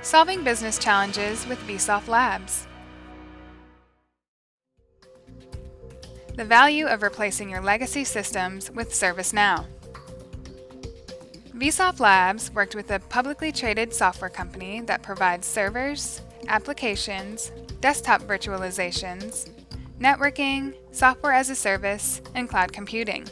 Solving business challenges with Vsoft Labs. The value of replacing your legacy systems with ServiceNow. Vsoft Labs worked with a publicly traded software company that provides servers, applications, desktop virtualizations, networking, software as a service, and cloud computing.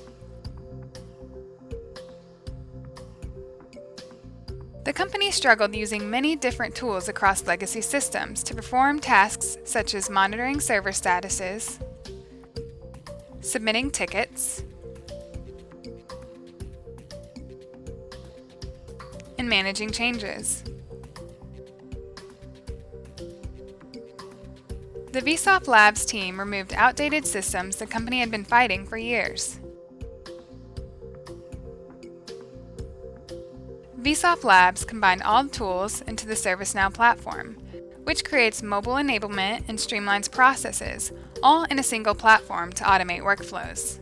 The company struggled using many different tools across legacy systems to perform tasks such as monitoring server statuses, submitting tickets, and managing changes. The Vsoft Labs team removed outdated systems the company had been fighting for years. Vsoft Labs combined all tools into the ServiceNow platform, which creates mobile enablement and streamlines processes, all in a single platform to automate workflows.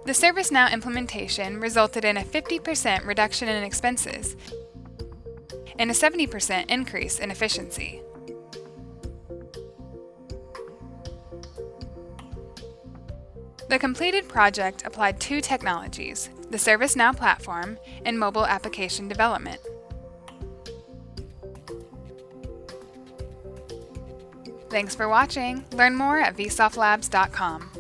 The ServiceNow implementation resulted in a 50% reduction in expenses and a 70% increase in efficiency. The completed project applied two technologies, the ServiceNow platform and mobile application development. Thanks for watching. Learn more at vsoftlabs.com.